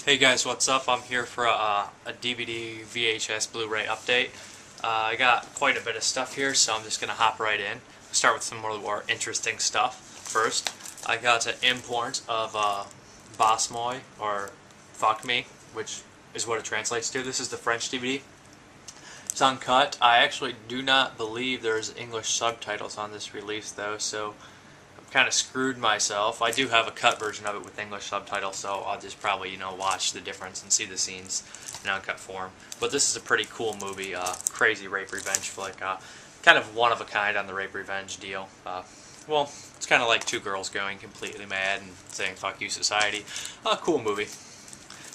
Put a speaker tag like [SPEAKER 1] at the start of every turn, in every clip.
[SPEAKER 1] Hey guys, what's up? I'm here for a DVD VHS Blu-ray update. I got quite a bit of stuff here, so I'm just going to hop right in. Start with some more interesting stuff. First, I got an import of Baise Moi, or Fuck Me, which is what it translates to. This is the French DVD. It's uncut. I actually do not believe there's English subtitles on this release though, so kind of screwed myself. I do have a cut version of it with English subtitles, so I'll just probably, watch the difference and see the scenes in uncut form. But this is a pretty cool movie, crazy rape revenge flick, kind of one of a kind on the rape revenge deal. Well, it's kind of like two girls going completely mad and saying "fuck you, society." Cool movie.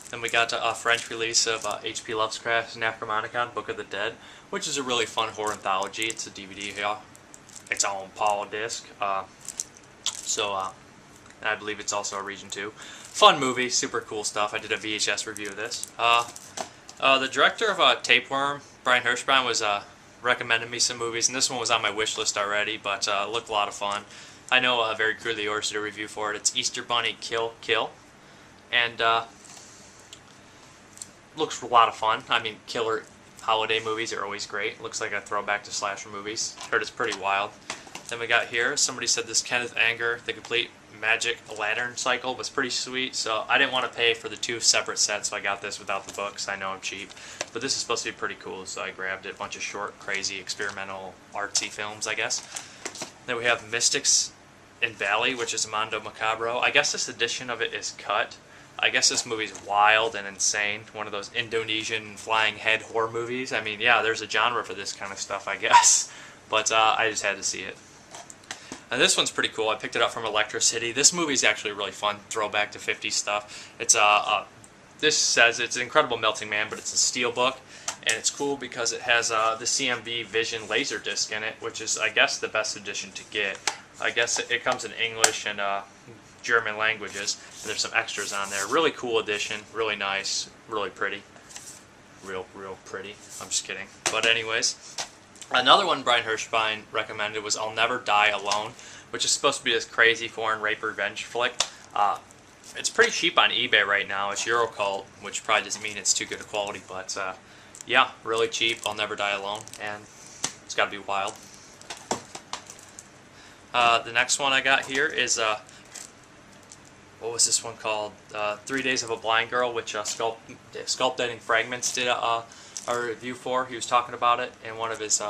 [SPEAKER 1] Then we got a French release of H.P. Lovecraft's Necronomicon, Book of the Dead, which is a really fun horror anthology. It's a DVD here, its own Paul disc. And I believe it's also a region 2. Fun movie, super cool stuff. I did a VHS review of this. The director of Tapeworm, Brian Hirschbein, was recommending me some movies, and this one was on my wish list already, but it looked a lot of fun. I know very crudely orders did a review for it. It's Easter Bunny Kill Kill, and looks a lot of fun. I mean, killer holiday movies are always great. Looks like a throwback to slasher movies. Heard it's pretty wild. Then we got here, somebody said this Kenneth Anger, the complete magic lantern cycle was pretty sweet, so I didn't want to pay for the two separate sets, so I got this without the books. I know I'm cheap, but this is supposed to be pretty cool, so I grabbed it. A bunch of short, crazy, experimental, artsy films, I guess. Then we have Mystics in Bali, which is Mondo Macabro. I guess this edition of it is cut. I guess this movie's wild and insane. One of those Indonesian flying head horror movies. I mean, yeah, there's a genre for this kind of stuff, I guess, but I just had to see it. And this one's pretty cool. I picked it up from Electricity. This movie's actually really fun, throwback to 50s stuff. It's this says it's an incredible Melting Man, but it's a steelbook, and it's cool because it has the CMV Vision Laserdisc in it, which is, I guess, the best edition to get. I guess it comes in English and German languages, and there's some extras on there. Really cool edition, really nice, really pretty. Real pretty. I'm just kidding. But anyways, another one Brian Hirschbein recommended was I'll Never Die Alone, which is supposed to be this crazy foreign rape revenge flick. It's pretty cheap on eBay right now. It's Eurocult, which probably doesn't mean it's too good a quality, but yeah, really cheap. I'll Never Die Alone, and it's got to be wild. The next one I got here is what was this one called? 3 Days of a Blind Girl, which Sculpting Fragments did a review for. He was talking about it in one of his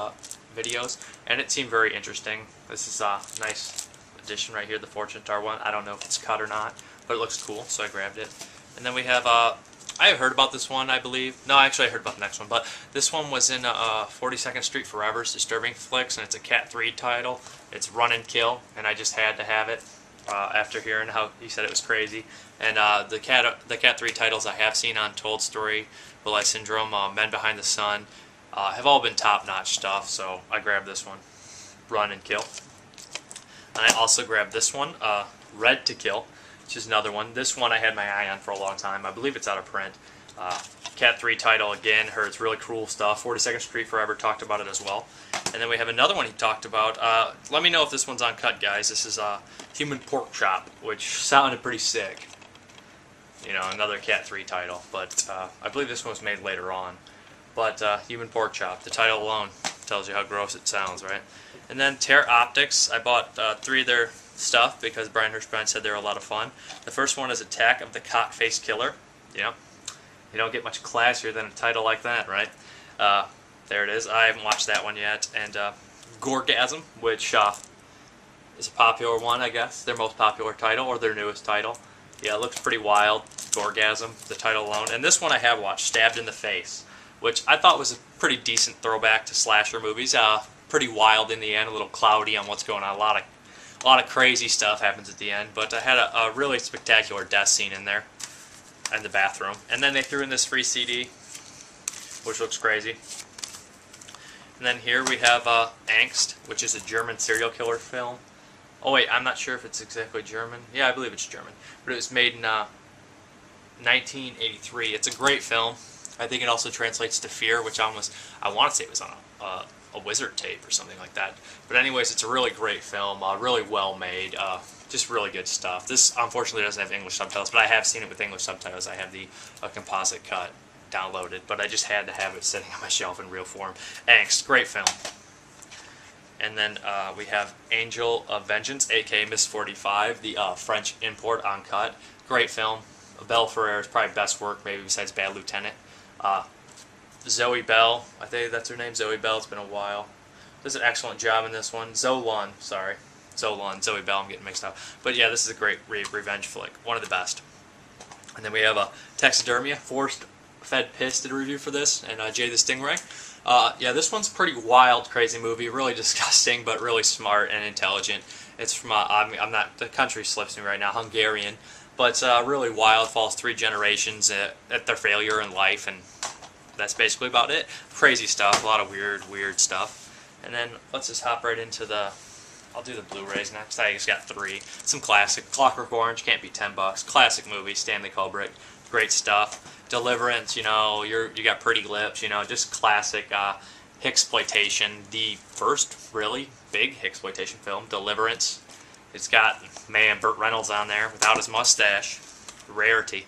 [SPEAKER 1] videos, and it seemed very interesting. This is a nice edition right here, the Fortune Star one. I don't know if it's cut or not, but it looks cool, so I grabbed it. And then we have, I have heard about this one, I believe. No, actually I heard about the next one, but this one was in 42nd Street Forever's Disturbing Flicks, and it's a Cat 3 title. It's Run and Kill, and I just had to have it after hearing how he said it was crazy. And the Cat 3 titles I have seen on Told Story, Will I Syndrome, Men Behind the Sun, have all been top-notch stuff, so I grabbed this one, Run and Kill. And I also grabbed this one, Red to Kill, which is another one. This one I had my eye on for a long time. I believe it's out of print. Cat 3 title, again, heard it's really cool stuff. 42nd Street Forever talked about it as well. And then we have another one he talked about. Let me know if this one's uncut, guys. This is Human Pork Chop, which sounded pretty sick. Another Cat 3 title, but I believe this one was made later on. But Human Pork Chop, the title alone tells you how gross it sounds, right? And then Terror Optics, I bought 3 of their stuff because Brian Hirschbein said they're a lot of fun. The first one is Attack of the Cockfaced Killer. You don't get much classier than a title like that, right? There it is. I haven't watched that one yet. And Goregasm, which is a popular one, I guess. Their most popular title, or their newest title. Yeah, it looks pretty wild. Goregasm, the title alone. And this one I have watched, Stabbed in the Face, which I thought was a pretty decent throwback to slasher movies. Pretty wild in the end, a little cloudy on what's going on. A lot of crazy stuff happens at the end, but I had a really spectacular death scene in there, in the bathroom. And then they threw in this free CD, which looks crazy. And then here we have Angst, which is a German serial killer film. Oh wait, I'm not sure if it's exactly German. Yeah, I believe it's German. But it was made in 1983. It's a great film. I think it also translates to Fear, which I want to say it was on a Wizard tape or something like that. But anyways, it's a really great film, really well made. Just really good stuff. This unfortunately doesn't have English subtitles, but I have seen it with English subtitles. I have the composite cut downloaded, but I just had to have it sitting on my shelf in real form. Angst, great film. And then we have Angel of Vengeance, aka Miss 45, the French import uncut. Great film. Belle Ferrer's probably best work, maybe besides Bad Lieutenant. Zoe Bell, I think that's her name, Zoe Bell. It's been a while. Does an excellent job in this one. Zolan, Zoe Bell, I'm getting mixed up. But yeah, this is a great revenge flick. One of the best. And then we have Taxidermia, Forced Fed Piss did a review for this, and Jay the Stingray. Yeah, this one's a pretty wild, crazy movie. Really disgusting, but really smart and intelligent. It's from, I'm not, the country slips me right now, Hungarian. But really wild, follows 3 generations at their failure in life, and that's basically about it. Crazy stuff, a lot of weird stuff. And then let's just hop right into I'll do the Blu-rays next. I just got 3. Some classic. Clockwork Orange, can't be $10. Classic movie, Stanley Kubrick. Great stuff. Deliverance, you know, you got Pretty Lips, you know, just classic Hicksploitation. The first really big Hicksploitation film, Deliverance. It's got, man, Burt Reynolds on there without his mustache. Rarity.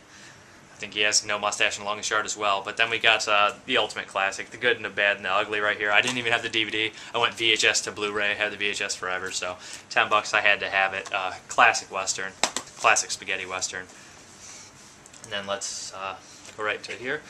[SPEAKER 1] I think he has no mustache and longest yard as well. But then we got the ultimate classic, The Good and the Bad and the Ugly right here. I didn't even have the DVD. I went VHS to Blu-ray. I had the VHS forever, so $10 I had to have it. Classic Western. Classic spaghetti Western. And then let's go right to here.